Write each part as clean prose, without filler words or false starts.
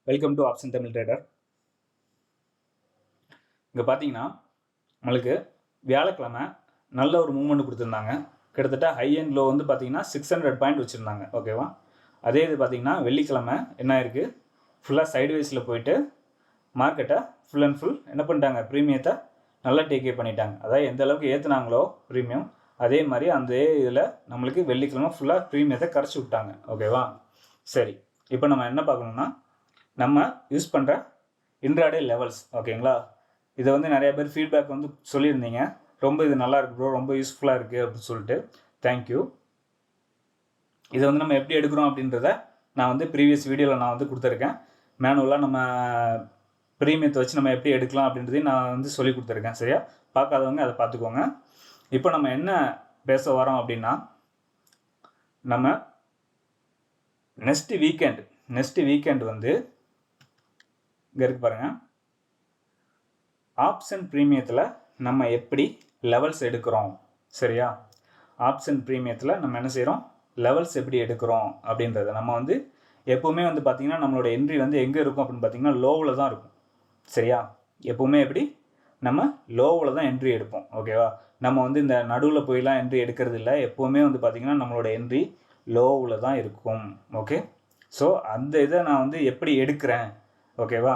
Welcome to option Tamil trader. இங்கே பார்த்தீங்கன்னா நம்மளுக்கு வியாழக்கிழமை நல்ல ஒரு மூவ்மெண்ட் கொடுத்துருந்தாங்க. கிட்டத்தட்ட ஹை அண்ட் லோ வந்து பார்த்தீங்கன்னா 600 பாயிண்ட் வச்சுருந்தாங்க. ஓகேவா? அதே இது பார்த்தீங்கன்னா வெள்ளிக்கிழமை என்ன ஆயிருக்கு, ஃபுல்லாக சைட்வேஸில் போயிட்டு மார்க்கெட்டை ஃபுல் அண்ட் ஃபுல் என்ன பண்ணிட்டாங்க, ப்ரீமியத்தை நல்லா டேக்கே பண்ணிட்டாங்க. அதாவது எந்த அளவுக்கு ஏற்றுனாங்களோ ப்ரீமியம், அதே மாதிரி அந்த இதில் நம்மளுக்கு வெள்ளிக்கிழமை ஃபுல்லாக ப்ரீமியத்தை கரைச்சி விட்டாங்க. ஓகேவா? சரி, இப்போ நம்ம என்ன பார்க்கணும்னா நம்ம யூஸ் பண்ணுற இன்ட்ராடே லெவல்ஸ். ஓகேங்களா? இதை வந்து நிறைய பேர் ஃபீட்பேக் வந்து சொல்லியிருந்தீங்க, ரொம்ப இது நல்லா இருக்கு ப்ரோ, ரொம்ப யூஸ்ஃபுல்லாக இருக்குது அப்படின்னு சொல்லிட்டு. தேங்க்யூ. இதை வந்து நம்ம எப்படி எடுக்கிறோம் அப்படின்றத நான் வந்து ப்ரீவியஸ் வீடியோவில் நான் வந்து கொடுத்துருக்கேன். மேனுவலாக நம்ம ப்ரீமியத்தை வச்சு நம்ம எப்படி எடுக்கலாம் அப்படின்றதையும் நான் வந்து சொல்லி கொடுத்துருக்கேன். சரியா? பார்க்காதவங்க அதை பார்த்துக்கோங்க. இப்போ நம்ம என்ன பேச வரோம் அப்படின்னா, நம்ம நெக்ஸ்ட் வீக்கெண்ட் வந்து இங்கே இருக்கு பாருங்கள், ஆப்ஷன் ப்ரீமியத்தில் நம்ம எப்படி லெவல்ஸ் எடுக்கிறோம். சரியா? ஆப்ஷன் ப்ரீமியத்தில் நம்ம என்ன செய்கிறோம், லெவல்ஸ் எப்படி எடுக்கிறோம் அப்படின்றத நம்ம வந்து எப்போவுமே வந்து பார்த்திங்கன்னா நம்மளோட என்ட்ரி வந்து எங்கே இருக்கும் அப்படின்னு பார்த்திங்கன்னா லோவில் தான் இருக்கும். சரியா? எப்போவுமே எப்படி நம்ம லோவில் தான் என்ட்ரி எடுப்போம். ஓகேவா? நம்ம வந்து இந்த நடுவில் போயெலாம் என்ட்ரி எடுக்கிறது இல்லை. எப்போவுமே வந்து பார்த்திங்கன்னா நம்மளோட என்ட்ரி லோவில் தான் இருக்கும். ஓகே? ஸோ அந்த இதை நான் வந்து எப்படி எடுக்கிறேன், ஓகேவா,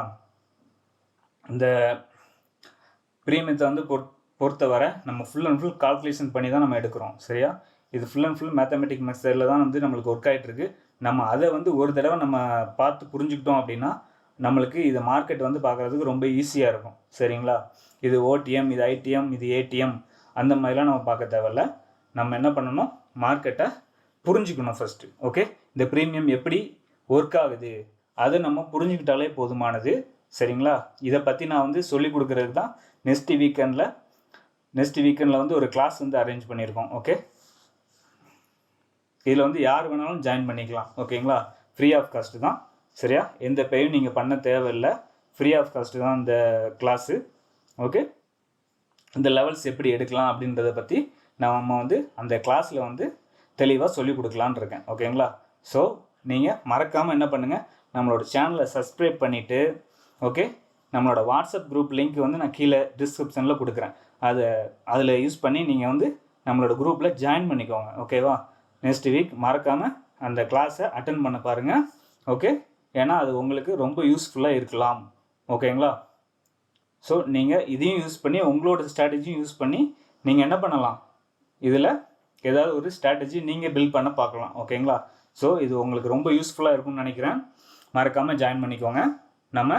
இந்த ப்ரீமியத்தை வந்து பொறுத்தவரை நம்ம ஃபுல் அண்ட் ஃபுல் கால்குலேஷன் பண்ணி தான் நம்ம எடுக்கிறோம். சரியா? இது ஃபுல் அண்ட் ஃபுல் மேத்தமெட்டிக் மெத்தடில் தான் வந்து நம்மளுக்கு ஒர்க் ஆகிட்டுருக்கு. நம்ம அதை வந்து ஒரு தடவை நம்ம பார்த்து புரிஞ்சுக்கிட்டோம் அப்படின்னா நம்மளுக்கு இது மார்க்கெட் வந்து பார்க்குறதுக்கு ரொம்ப ஈஸியாக இருக்கும். சரிங்களா? இது ஓடிஎம், இது ஐடிஎம், இது ஏடிஎம், அந்த மாதிரிலாம் நம்ம பார்க்க தேவையில்ல. நம்ம என்ன பண்ணணும், மார்க்கெட்டை புரிஞ்சுக்கணும் ஃபஸ்ட்டு. ஓகே? இந்த ப்ரீமியம் எப்படி ஒர்க் ஆகுது அதை நம்ம புரிஞ்சுக்கிட்டாலே போதுமானது. சரிங்களா? இதை பற்றி நான் வந்து சொல்லிக் கொடுக்குறதுக்கு தான் நெக்ஸ்ட் வீக்கெண்டில் வந்து ஒரு கிளாஸ் வந்து அரேஞ்ச் பண்ணியிருக்கோம். ஓகே? இதில் வந்து யார் வேணாலும் ஜாயின் பண்ணிக்கலாம். ஓகேங்களா? ஃப்ரீ ஆஃப் காஸ்ட்டு தான். சரியா? எந்த பேயும் நீங்கள் பண்ண தேவையில்லை. ஃப்ரீ ஆஃப் காஸ்ட்டு தான் இந்த கிளாஸு. ஓகே? இந்த லெவல்ஸ் எப்படி எடுக்கலாம் அப்படின்றத பற்றி நம்ம வந்து அந்த கிளாஸில் வந்து தெளிவாக சொல்லிக் கொடுக்கலான்னு இருக்கேன். ஓகேங்களா? ஸோ நீங்கள் மறக்காமல் என்ன பண்ணுங்கள், நம்மளோட சேனலை சப்ஸ்கிரைப் பண்ணிவிட்டு, ஓகே, நம்மளோட வாட்ஸ்அப் குரூப் லிங்க் வந்து நான் கீழே டிஸ்கிரிப்ஷனில் கொடுக்குறேன். அதில் யூஸ் பண்ணி நீங்கள் வந்து நம்மளோட குரூப்பில் ஜாயின் பண்ணிக்கோங்க. ஓகேவா? நெக்ஸ்ட் வீக் மறக்காமல் அந்த கிளாஸை அட்டன் பண்ண பாருங்கள். ஓகே? ஏன்னா அது உங்களுக்கு ரொம்ப யூஸ்ஃபுல்லாக இருக்கலாம். ஓகேங்களா? ஸோ நீங்கள் இதையும் யூஸ் பண்ணி உங்களோட ஸ்ட்ராட்டஜியும் யூஸ் பண்ணி நீங்கள் என்ன பண்ணலாம், இதில் ஏதாவது ஒரு ஸ்ட்ராட்டஜி நீங்கள் பில்ட் பண்ண பார்க்கலாம். ஓகேங்களா? ஸோ இது உங்களுக்கு ரொம்ப யூஸ்ஃபுல்லாக இருக்கும்னு நினைக்கிறேன். மறக்காமல் ஜாயின் பண்ணிக்கோங்க. நம்ம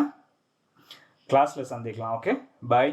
கிளாஸில் சந்திக்கலாம். ஓகே? பாய்.